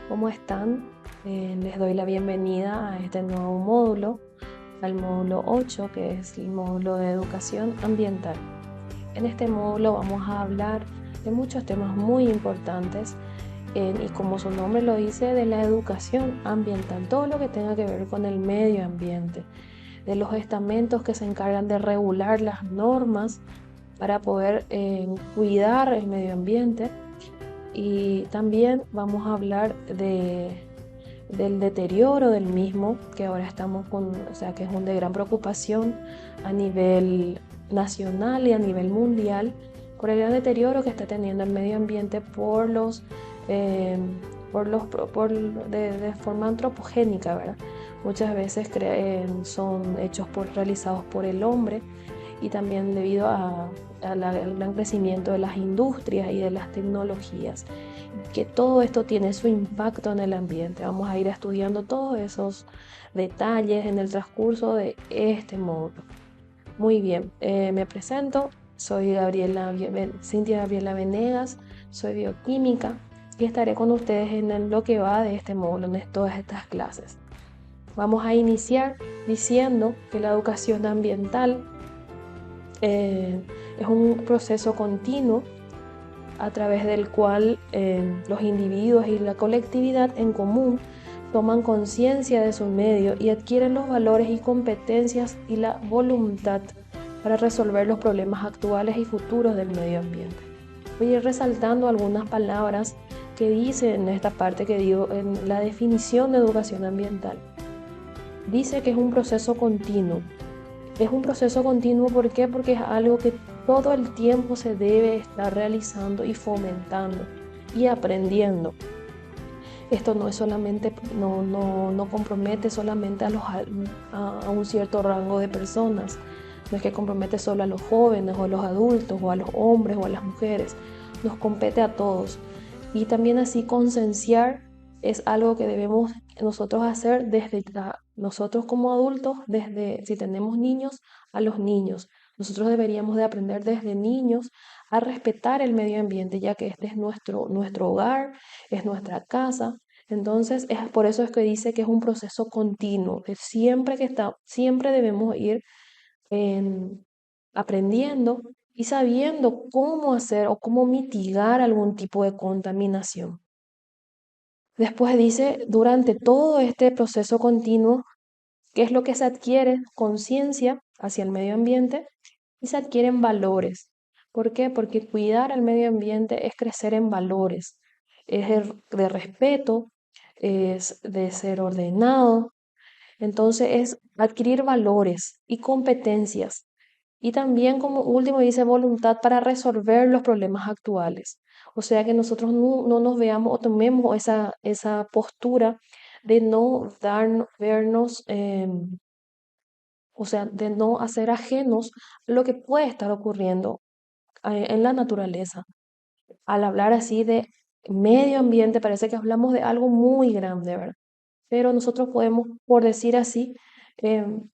¿Cómo están? Les doy la bienvenida a este nuevo módulo, al módulo 8, que es el módulo de educación ambiental. En este módulo vamos a hablar de muchos temas muy importantes y como su nombre lo dice, de la educación ambiental, todo lo que tenga que ver con el medio ambiente, de los estamentos que se encargan de regular las normas para poder cuidar el medio ambiente. Y también vamos a hablar del deterioro del mismo, que ahora estamos con, o sea, que es de gran preocupación a nivel nacional y a nivel mundial, por el gran deterioro que está teniendo el medio ambiente eh, de forma antropogénica, ¿verdad? Muchas veces son hechos realizados por el hombre y también debido al gran crecimiento de las industrias y de las tecnologías, que todo esto tiene su impacto en el ambiente. Vamos a ir estudiando todos esos detalles en el transcurso de este módulo. Muy bien, me presento, soy Cintia Gabriela Venegas, soy bioquímica y estaré con ustedes en lo que va de este módulo, en todas estas clases. Vamos a iniciar diciendo que la educación ambiental es un proceso continuo a través del cual los individuos y la colectividad en común toman conciencia de su medio y adquieren los valores y competencias y la voluntad para resolver los problemas actuales y futuros del medio ambiente. Voy a ir resaltando algunas palabras que dice en esta parte que digo en la definición de educación ambiental. Dice que es un proceso continuo. Es un proceso continuo, ¿por qué? Porque es algo que todo el tiempo se debe estar realizando y fomentando y aprendiendo. Esto no es solamente, no compromete solamente a un cierto rango de personas. No es que compromete solo a los jóvenes o a los adultos o a los hombres o a las mujeres. Nos compete a todos. Y también así concienciar es algo que debemos nosotros hacer desde nosotros como adultos, desde si tenemos niños, a los niños. Nosotros deberíamos de aprender desde niños a respetar el medio ambiente, ya que este es nuestro hogar, es nuestra casa. Entonces, es por eso es que dice que es un proceso continuo, que siempre debemos ir en- aprendiendo y sabiendo cómo hacer o cómo mitigar algún tipo de contaminación. Después dice, durante todo este proceso continuo, ¿qué es lo que se adquiere? Conciencia hacia el medio ambiente y se adquieren valores. ¿Por qué? Porque cuidar al medio ambiente es crecer en valores, es de respeto, es de ser ordenado. Entonces es adquirir valores y competencias. Y también como último dice voluntad para resolver los problemas actuales. O sea que nosotros no nos veamos o tomemos esa postura de no vernos, o sea, de no hacer ajenos lo que puede estar ocurriendo en la naturaleza. Al hablar así de medio ambiente, parece que hablamos de algo muy grande, ¿verdad? Pero nosotros podemos, por decir así, em,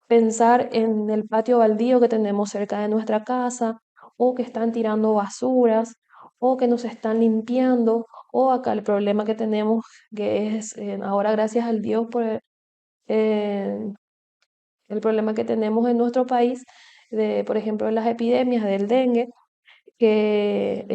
pensar en el patio baldío que tenemos cerca de nuestra casa, o que están tirando basuras, o que nos están limpiando, o acá el problema que tenemos, que es ahora gracias al Dios por eh, el problema que tenemos en nuestro país, de, por ejemplo, las epidemias del dengue, que,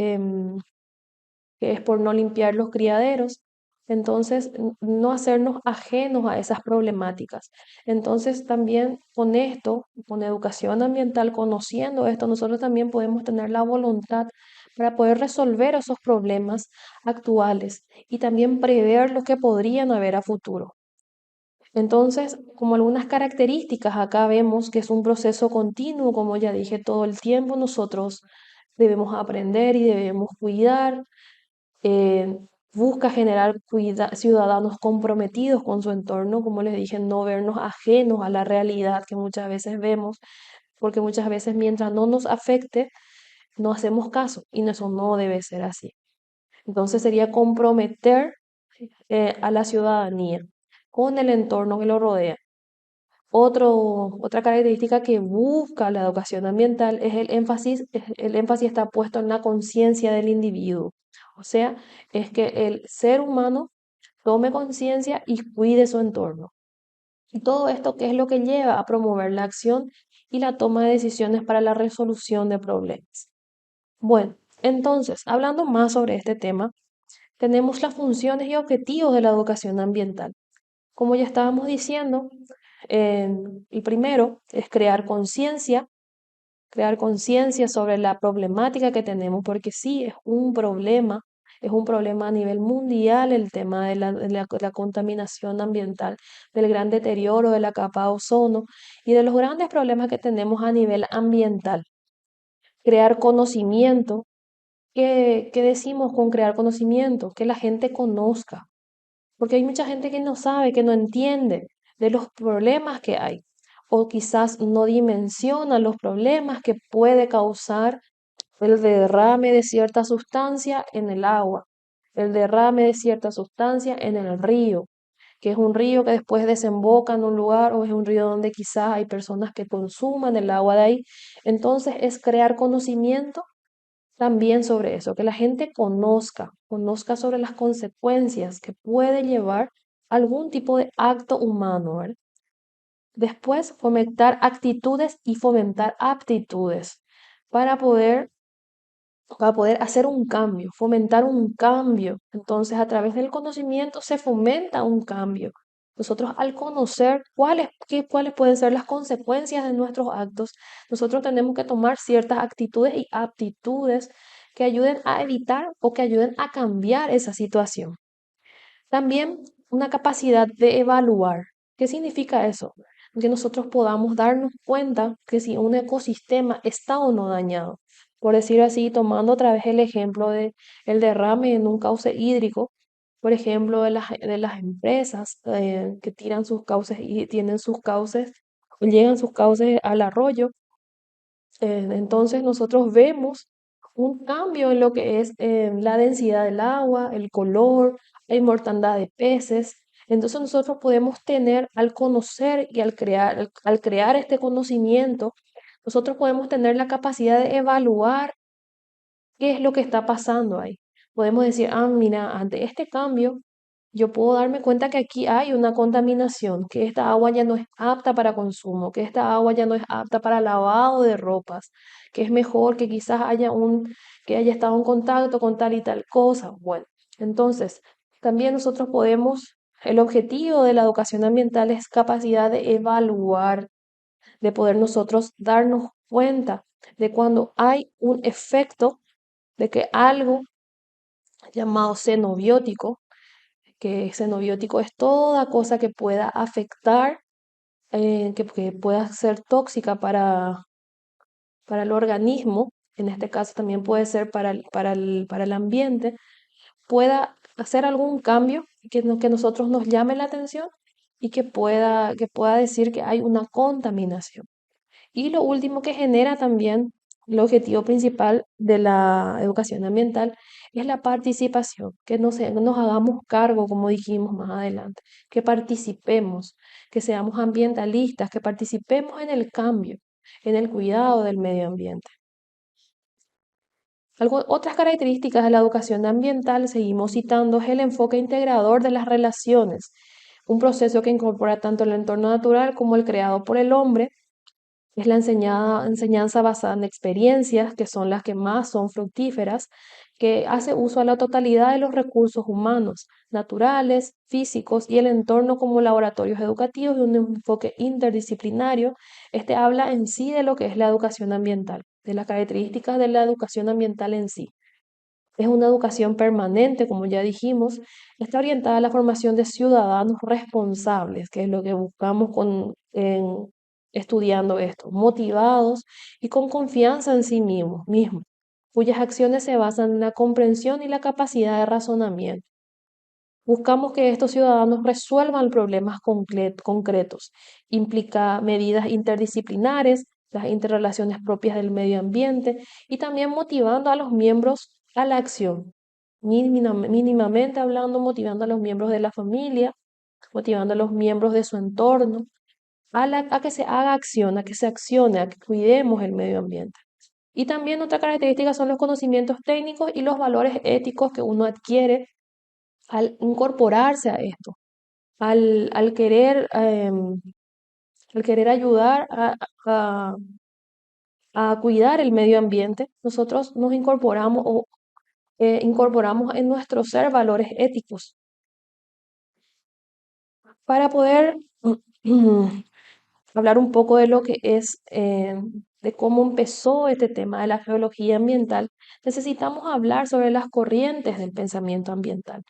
que es por no limpiar los criaderos. Entonces, no hacernos ajenos a esas problemáticas. Entonces, también con esto, con educación ambiental, conociendo esto, nosotros también podemos tener la voluntad para poder resolver esos problemas actuales y también prever lo que podrían haber a futuro. Entonces, como algunas características, acá vemos que es un proceso continuo, como ya dije, todo el tiempo nosotros debemos aprender y debemos cuidar. eh, Busca generar ciudadanos comprometidos con su entorno, como les dije, no vernos ajenos a la realidad que muchas veces vemos, porque muchas veces mientras no nos afecte, no hacemos caso y eso no debe ser así. Entonces sería comprometer a la ciudadanía con el entorno que lo rodea. Otra característica que busca la educación ambiental es el énfasis está puesto en la conciencia del individuo. O sea, es que el ser humano tome conciencia y cuide su entorno. Y todo esto, ¿qué es lo que lleva a promover la acción y la toma de decisiones para la resolución de problemas? Bueno, entonces, hablando más sobre este tema, tenemos las funciones y objetivos de la educación ambiental. Como ya estábamos diciendo, el primero es crear conciencia sobre la problemática que tenemos, porque sí, es un problema a nivel mundial el tema de la contaminación ambiental, del gran deterioro de la capa de ozono y de los grandes problemas que tenemos a nivel ambiental. Crear conocimiento. ¿Qué decimos con crear conocimiento? Que la gente conozca, porque hay mucha gente que no sabe, que no entiende de los problemas que hay, o quizás no dimensiona los problemas que puede causar el derrame de cierta sustancia en el agua, el derrame de cierta sustancia en el río, que es un río que después desemboca en un lugar o es un río donde quizás hay personas que consuman el agua de ahí. Entonces es crear conocimiento también sobre eso, que la gente conozca sobre las consecuencias que puede llevar algún tipo de acto humano, ¿verdad? Después, fomentar actitudes y fomentar aptitudes para poder, para poder hacer un cambio, fomentar un cambio. Entonces, a través del conocimiento se fomenta un cambio. Nosotros al conocer cuáles pueden ser las consecuencias de nuestros actos, nosotros tenemos que tomar ciertas actitudes y aptitudes que ayuden a evitar o que ayuden a cambiar esa situación. También una capacidad de evaluar. ¿Qué significa eso? Que nosotros podamos darnos cuenta que si un ecosistema está o no dañado. Por decir así, tomando otra vez el ejemplo de el derrame en un cauce hídrico, por ejemplo, de las empresas que tiran sus cauces y tienen sus cauces, llegan sus cauces al arroyo. Entonces nosotros vemos un cambio en lo que es la densidad del agua, el color, la mortandad de peces. Entonces nosotros podemos tener, al conocer y al crear este conocimiento, nosotros podemos tener la capacidad de evaluar qué es lo que está pasando ahí. Podemos decir, mira, ante este cambio, yo puedo darme cuenta que aquí hay una contaminación, que esta agua ya no es apta para consumo, que esta agua ya no es apta para lavado de ropas, que es mejor que quizás que haya estado en contacto con tal y tal cosa. Bueno, entonces, también nosotros el objetivo de la educación ambiental es capacidad de evaluar, de poder nosotros darnos cuenta de cuando hay un efecto de que algo llamado xenobiótico, que xenobiótico es toda cosa que pueda afectar, que pueda ser tóxica para el organismo, en este caso también puede ser para el ambiente, pueda hacer algún cambio que nosotros nos llame la atención y que pueda decir que hay una contaminación. Y lo último que genera también el objetivo principal de la educación ambiental es la participación, que nos hagamos cargo, como dijimos más adelante, que participemos, que seamos ambientalistas, que participemos en el cambio, en el cuidado del medio ambiente. Otras características de la educación ambiental, seguimos citando, es el enfoque integrador de las relaciones, un proceso que incorpora tanto el entorno natural como el creado por el hombre. Es la enseñanza basada en experiencias, que son las que más son fructíferas, que hace uso a la totalidad de los recursos humanos, naturales, físicos y el entorno como laboratorios educativos de un enfoque interdisciplinario. Este habla en sí de lo que es la educación ambiental, de las características de la educación ambiental en sí. Es una educación permanente, como ya dijimos, está orientada a la formación de ciudadanos responsables, que es lo que buscamos estudiando esto, motivados y con confianza en sí mismos, cuyas acciones se basan en la comprensión y la capacidad de razonamiento. Buscamos que estos ciudadanos resuelvan problemas concretos, implica medidas interdisciplinares, las interrelaciones propias del medio ambiente y también motivando a los miembros a la acción. Mínimamente hablando, motivando a los miembros de la familia, motivando a los miembros de su entorno, a que se haga acción, a que se accione, a que cuidemos el medio ambiente. Y también otra característica son los conocimientos técnicos y los valores éticos que uno adquiere al incorporarse a esto, al, al querer, al querer ayudar a cuidar el medio ambiente, nosotros nos incorporamos o incorporamos en nuestro ser valores éticos para poder hablar un poco de lo que es, de cómo empezó este tema de la geología ambiental. Necesitamos hablar sobre las corrientes del pensamiento ambiental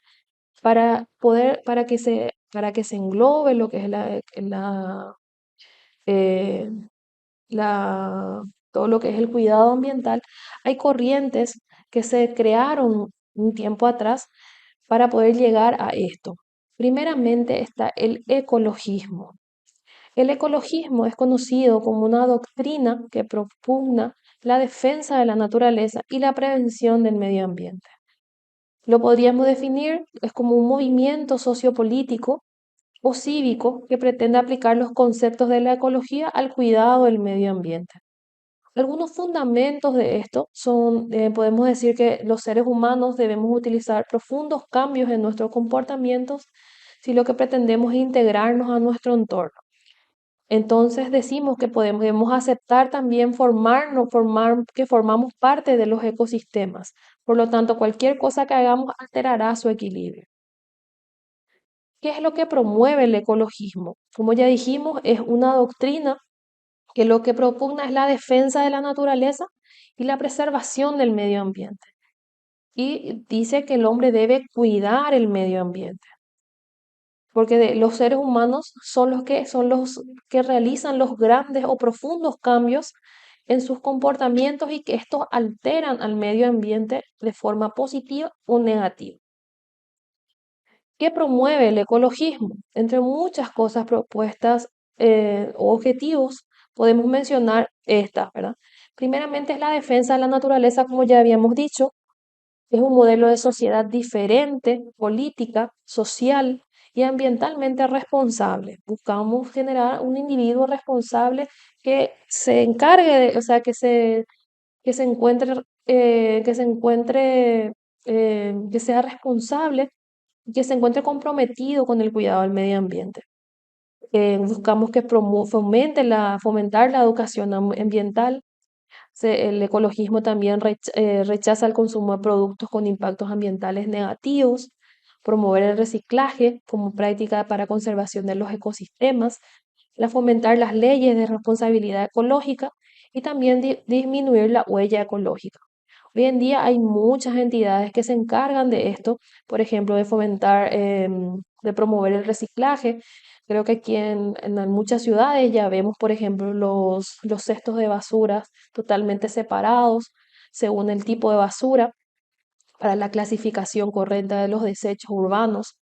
para poder, para que se englobe lo que es eh, la- todo lo que es el cuidado ambiental. Hay corrientes que se crearon un tiempo atrás para poder llegar a esto. Primeramente está el ecologismo. El ecologismo es conocido como una doctrina que propugna la defensa de la naturaleza y la prevención del medio ambiente. Lo podríamos definir es como un movimiento sociopolítico o cívico que pretende aplicar los conceptos de la ecología al cuidado del medio ambiente. Algunos fundamentos de esto son, podemos decir que los seres humanos debemos utilizar profundos cambios en nuestros comportamientos si lo que pretendemos es integrarnos a nuestro entorno. Entonces decimos que podemos aceptar también que formamos parte de los ecosistemas. Por lo tanto, cualquier cosa que hagamos alterará su equilibrio. ¿Qué es lo que promueve el ecologismo? Como ya dijimos, es una doctrina que lo que propugna es la defensa de la naturaleza y la preservación del medio ambiente. Y dice que el hombre debe cuidar el medio ambiente, porque los seres humanos son los que realizan los grandes o profundos cambios en sus comportamientos y que estos alteran al medio ambiente de forma positiva o negativa. ¿Qué promueve el ecologismo? Entre muchas cosas propuestas o objetivos, podemos mencionar estas, ¿verdad? Primeramente es la defensa de la naturaleza, como ya habíamos dicho, es un modelo de sociedad diferente, política, social y ambientalmente responsable. Buscamos generar un individuo responsable que se encargue de, o sea, que se encuentre, que sea responsable y que se encuentre comprometido con el cuidado del medio ambiente. Buscamos que fomentar la educación ambiental. El ecologismo también rechaza el consumo de productos con impactos ambientales negativos, promover el reciclaje como práctica para conservación de los ecosistemas, fomentar las leyes de responsabilidad ecológica y también disminuir la huella ecológica. Hoy en día hay muchas entidades que se encargan de esto, por ejemplo, de fomentar, de promover el reciclaje. Creo que aquí en muchas ciudades ya vemos, por ejemplo, los cestos de basura totalmente separados según el tipo de basura para la clasificación correcta de los desechos urbanos.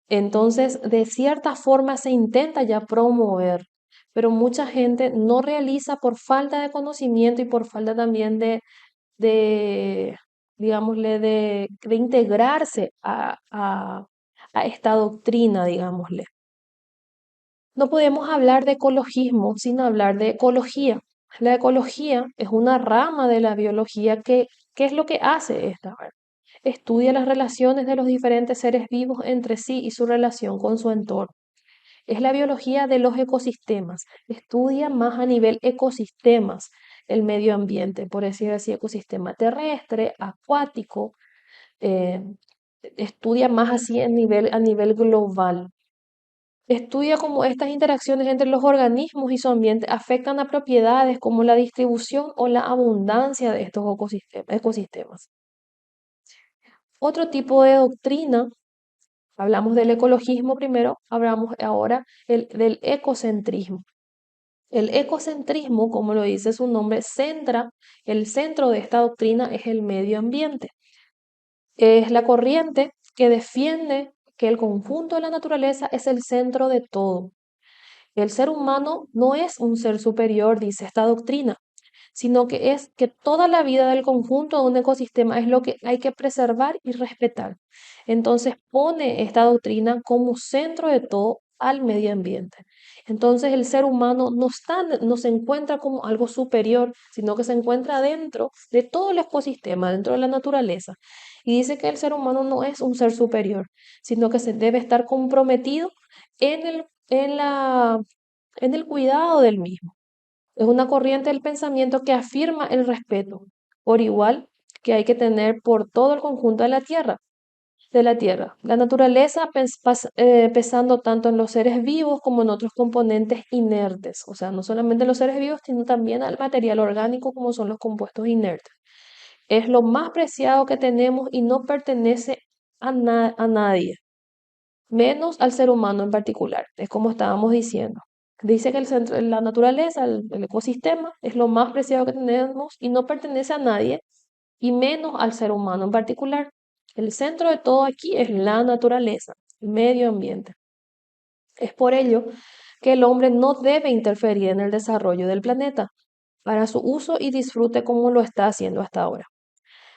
Entonces, de cierta forma se intenta ya promover, pero mucha gente no realiza por falta de conocimiento y por falta también de digámosle, de integrarse a esta doctrina, digámosle. No podemos hablar de ecologismo sin hablar de ecología. La ecología es una rama de la biología que, ¿qué es lo que hace esta? A ver, estudia las relaciones de los diferentes seres vivos entre sí y su relación con su entorno. Es la biología de los ecosistemas. Estudia más a nivel ecosistemas el medio ambiente, por decir así, ecosistema terrestre, acuático. eh, Estudia más así a nivel global. Estudia cómo estas interacciones entre los organismos y su ambiente afectan a propiedades como la distribución o la abundancia de estos ecosistemas. Otro tipo de doctrina, hablamos del ecologismo primero, hablamos ahora del ecocentrismo. El ecocentrismo, como lo dice su nombre, el centro de esta doctrina es el medio ambiente. Es la corriente que defiende que el conjunto de la naturaleza es el centro de todo. El ser humano no es un ser superior, dice esta doctrina, sino que es que toda la vida del conjunto de un ecosistema es lo que hay que preservar y respetar. Entonces pone esta doctrina como centro de todo al medio ambiente. Entonces el ser humano no se encuentra como algo superior, sino que se encuentra dentro de todo el ecosistema, dentro de la naturaleza. Y dice que el ser humano no es un ser superior, sino que se debe estar comprometido en el cuidado del mismo. Es una corriente del pensamiento que afirma el respeto, por igual que hay que tener por todo el conjunto de la Tierra. La naturaleza pesando tanto en los seres vivos como en otros componentes inertes, o sea, no solamente en los seres vivos, sino también al material orgánico como son los compuestos inertes. Es lo más preciado que tenemos y no pertenece a nadie, menos al ser humano en particular. Es como estábamos diciendo. Dice que la naturaleza, el ecosistema, es lo más preciado que tenemos y no pertenece a nadie, y menos al ser humano en particular. El centro de todo aquí es la naturaleza, el medio ambiente. Es por ello que el hombre no debe interferir en el desarrollo del planeta para su uso y disfrute como lo está haciendo hasta ahora.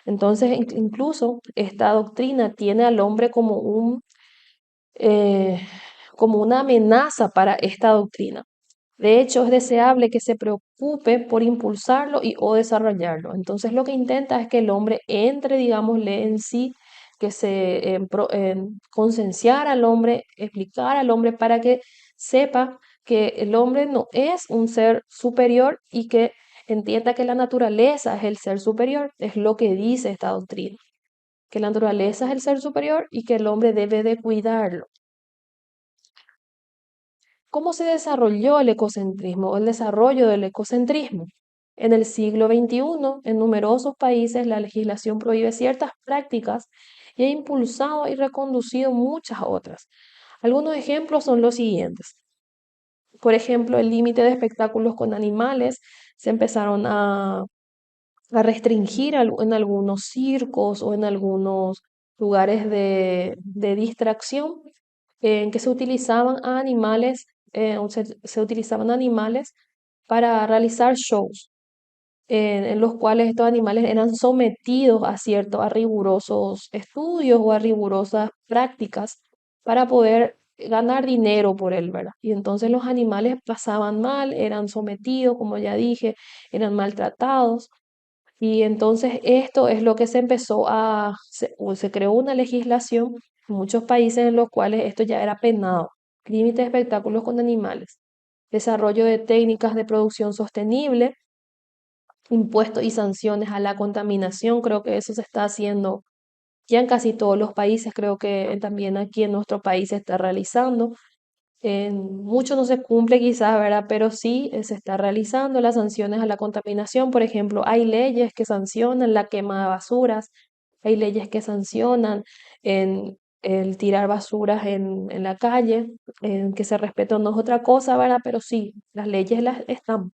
Entonces, incluso esta doctrina tiene al hombre eh, como una amenaza para esta doctrina. De hecho, es deseable que se preocupe por impulsarlo y o desarrollarlo. Entonces, lo que intenta es que el hombre entre, digámosle, en sí, que se concienciar al hombre, explicar al hombre para que sepa que el hombre no es un ser superior y que entienda que la naturaleza es el ser superior. Es lo que dice esta doctrina, que la naturaleza es el ser superior y que el hombre debe de cuidarlo. ¿Cómo se desarrolló el ecocentrismo o el desarrollo del ecocentrismo? En el siglo XXI, en numerosos países, la legislación prohíbe ciertas prácticas y ha impulsado y reconducido muchas otras. Algunos ejemplos son los siguientes. Por ejemplo, el límite de espectáculos con animales se empezaron a restringir en algunos circos o en algunos lugares de distracción en que se utilizaban a animales, se utilizaban animales para realizar shows, en los cuales estos animales eran sometidos a rigurosos estudios o a rigurosas prácticas para poder ganar dinero por él, ¿verdad? Y entonces los animales pasaban mal, eran sometidos, como ya dije, eran maltratados. Y entonces esto es lo que se creó una legislación en muchos países en los cuales esto ya era penado. Límite de espectáculos con animales, desarrollo de técnicas de producción sostenible, impuestos y sanciones a la contaminación. Creo que eso se está haciendo ya en casi todos los países, creo que también aquí en nuestro país se está realizando. En mucho no se cumple quizás, ¿verdad? Pero sí se está realizando las sanciones a la contaminación. Por ejemplo, hay leyes que sancionan la quema de basuras, hay leyes que sancionan el tirar basuras en la calle, en que se respete no es otra cosa, ¿verdad? Pero sí, las leyes las están.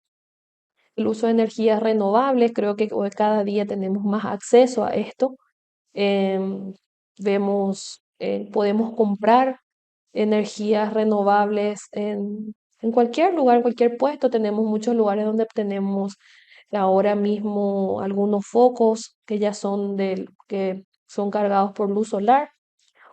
El uso de energías renovables, creo que hoy cada día tenemos más acceso a esto. Em, podemos comprar energías renovables en cualquier lugar, cualquier puesto. Tenemos muchos lugares donde tenemos ahora mismo algunos focos que son cargados por luz solar.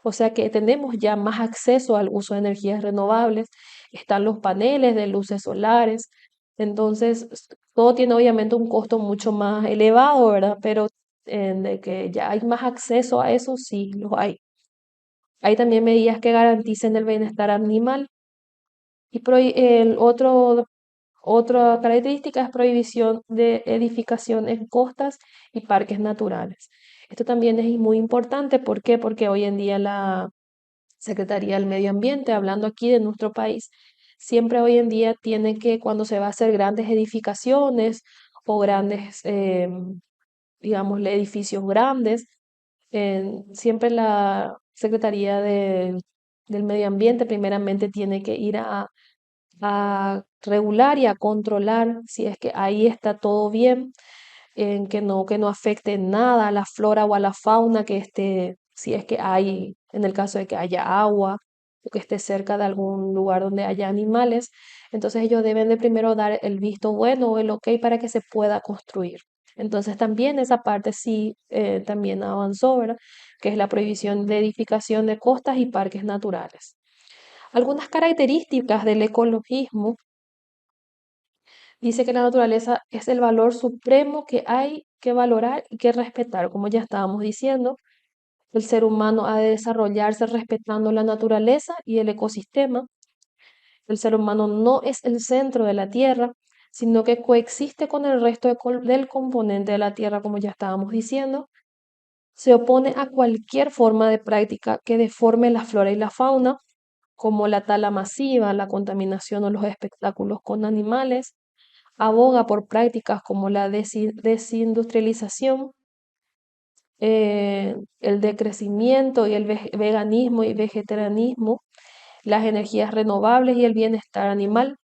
O sea que tenemos ya más acceso al uso de energías renovables. Están los paneles de luces solares. Entonces, todo tiene obviamente un costo mucho más elevado, ¿verdad? Pero de que ya hay más acceso a eso, sí, los hay. Hay también medidas que garanticen el bienestar animal. Y otra característica es prohibición de edificación en costas y parques naturales. Esto también es muy importante. ¿Por qué? Porque hoy en día la Secretaría del Medio Ambiente, hablando aquí de nuestro país, siempre hoy en día tiene que, cuando se va a hacer grandes edificaciones o grandes, digámosle, edificios grandes, siempre la del Medio Ambiente primeramente tiene que ir a regular y a controlar si es que ahí está todo bien, en que no afecte nada a la flora o a la fauna que esté, si es que hay, en el caso de que haya agua o que esté cerca de algún lugar donde haya animales. Entonces ellos deben de primero dar el visto bueno o el ok para que se pueda construir. Entonces también esa parte sí también avanzó, ¿verdad? Que es la prohibición de edificación de costas y parques naturales. Algunas características del ecologismo dice que la naturaleza es el valor supremo que hay que valorar y que respetar, como ya estábamos diciendo. El ser humano ha de desarrollarse respetando la naturaleza y el ecosistema. El ser humano no es el centro de la Tierra, sino que coexiste con el resto del componente de la Tierra, como ya estábamos diciendo. Se opone a cualquier forma de práctica que deforme la flora y la fauna, como la tala masiva, la contaminación o los espectáculos con animales. Aboga por prácticas como la desindustrialización, el decrecimiento y el veganismo y vegetarianismo, las energías renovables y el bienestar animal.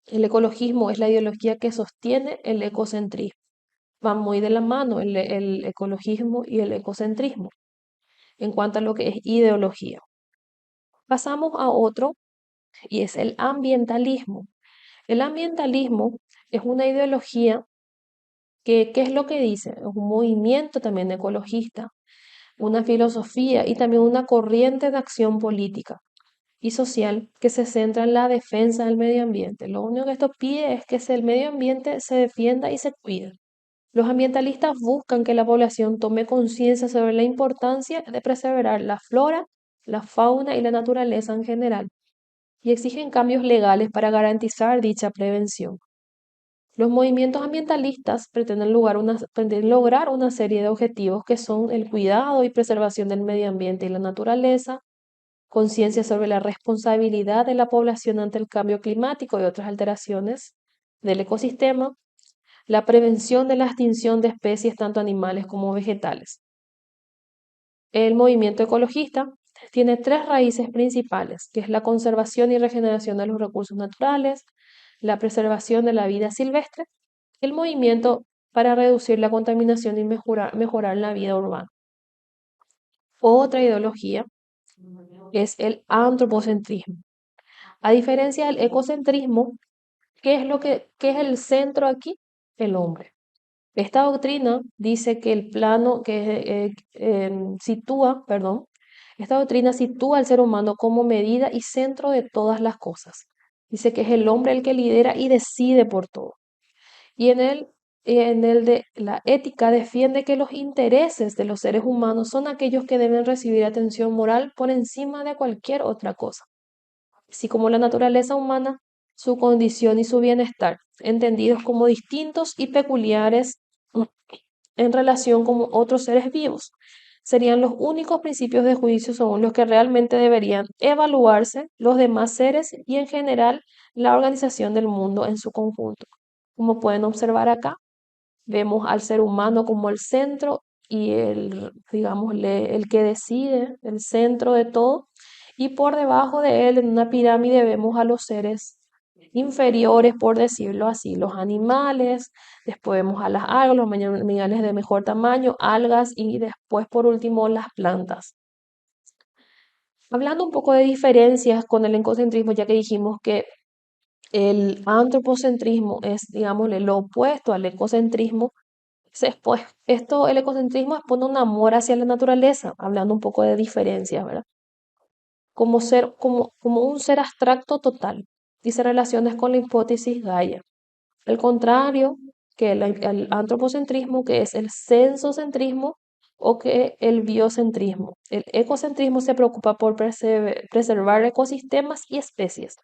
El ecologismo es la ideología que sostiene el ecocentrismo. Van muy de la mano el ecologismo y el ecocentrismo en cuanto a lo que es ideología. Pasamos a otro y es el ambientalismo. El ambientalismo es una ideología que, ¿qué es lo que dice? Es un movimiento también ecologista, una filosofía y también una corriente de acción política y social que se centra en la defensa del medio ambiente. Lo único que esto pide es que el medio ambiente se defienda y se cuide. Los ambientalistas buscan que la población tome conciencia sobre la importancia de preservar la flora, la fauna y la naturaleza en general y exigen cambios legales para garantizar dicha prevención. Los movimientos ambientalistas pretenden lograr una serie de objetivos que son el cuidado y preservación del medio ambiente y la naturaleza, conciencia sobre la responsabilidad de la población ante el cambio climático y otras alteraciones del ecosistema, la prevención de la extinción de especies tanto animales como vegetales. El movimiento ecologista tiene tres raíces principales, que es la conservación y regeneración de los recursos naturales, la preservación de la vida silvestre, el movimiento para reducir la contaminación y mejorar la vida urbana. Otra ideología es el antropocentrismo. A diferencia del ecocentrismo, ¿qué es el centro aquí? El hombre. Esta doctrina dice que el plano esta doctrina sitúa al ser humano como medida y centro de todas las cosas. Dice que es el hombre el que lidera y decide por todo. Y en el de la ética defiende que los intereses de los seres humanos son aquellos que deben recibir atención moral por encima de cualquier otra cosa, así como la naturaleza humana, su condición y su bienestar, entendidos como distintos y peculiares en relación con otros seres vivos. Serían los únicos principios de juicio según los que realmente deberían evaluarse los demás seres y en general la organización del mundo en su conjunto. Como pueden observar acá, vemos al ser humano como el centro y el que decide, el centro de todo, y por debajo de él, en una pirámide, vemos a los seres inferiores, por decirlo así, los animales, después vemos a las algas, los animales de mejor tamaño, algas y después por último las plantas. Hablando un poco de diferencias con el ecocentrismo, ya que dijimos que el antropocentrismo es, digámosle, lo opuesto al ecocentrismo. Pues, el ecocentrismo expone un amor hacia la naturaleza, hablando un poco de diferencias, ¿verdad? Como un ser abstracto total, y se relaciona con la hipótesis Gaia. Al contrario que el antropocentrismo, que es el sensocentrismo o que el biocentrismo. El ecocentrismo se preocupa por preservar ecosistemas y especies,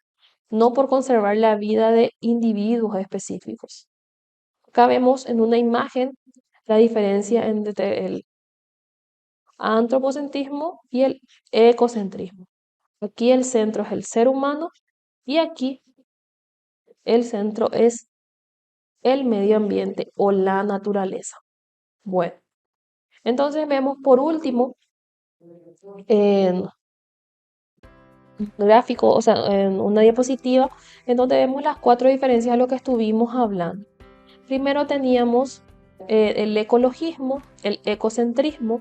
no por conservar la vida de individuos específicos. Acá vemos en una imagen la diferencia entre el antropocentrismo y el ecocentrismo. Aquí el centro es el ser humano y aquí el centro es el medio ambiente o la naturaleza. Bueno, entonces vemos por último en gráfico, o sea, en una diapositiva, en donde vemos las cuatro diferencias de lo que estuvimos hablando. Primero teníamos el ecologismo, el ecocentrismo,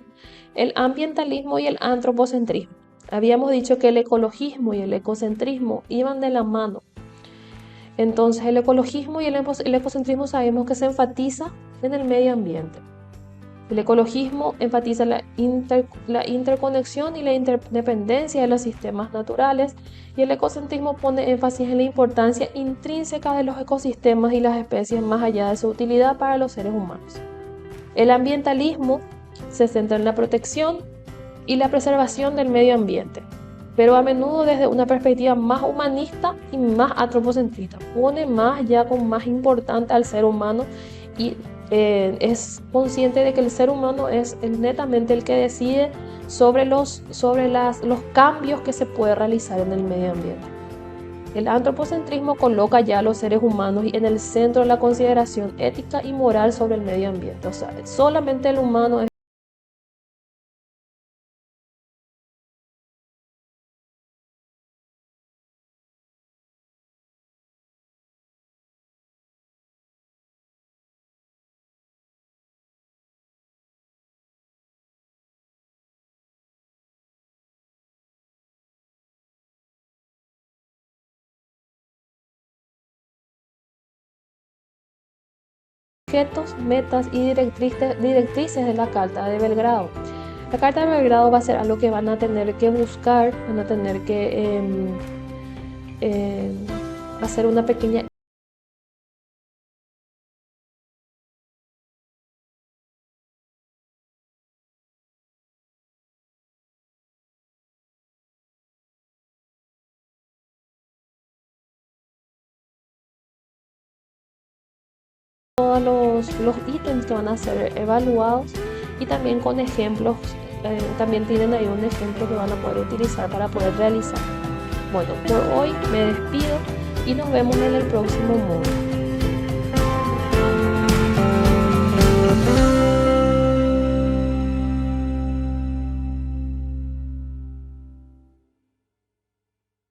el ambientalismo y el antropocentrismo. Habíamos dicho que el ecologismo y el ecocentrismo iban de la mano. Entonces el ecologismo y el ecocentrismo sabemos que se enfatiza en el medio ambiente. El ecologismo enfatiza la interconexión y la interdependencia de los sistemas naturales, y el ecocentrismo pone énfasis en la importancia intrínseca de los ecosistemas y las especies más allá de su utilidad para los seres humanos. El ambientalismo se centra en la protección y la preservación del medio ambiente, pero a menudo desde una perspectiva más humanista y más antropocentrista. Pone más con más importante al ser humano y es consciente de que el ser humano es netamente el que decide sobre los cambios que se puede realizar en el medio ambiente. El antropocentrismo coloca ya a los seres humanos en el centro de la consideración ética y moral sobre el medio ambiente. O sea, solamente el humano es objetos, metas y directrices de la Carta de Belgrado. La Carta de Belgrado va a ser algo que van a tener que buscar, van a tener que hacer una pequeña todos los ítems que van a ser evaluados, y también con ejemplos, también tienen ahí un ejemplo que van a poder utilizar para poder realizar. Bueno, por hoy me despido y nos vemos en el próximo módulo.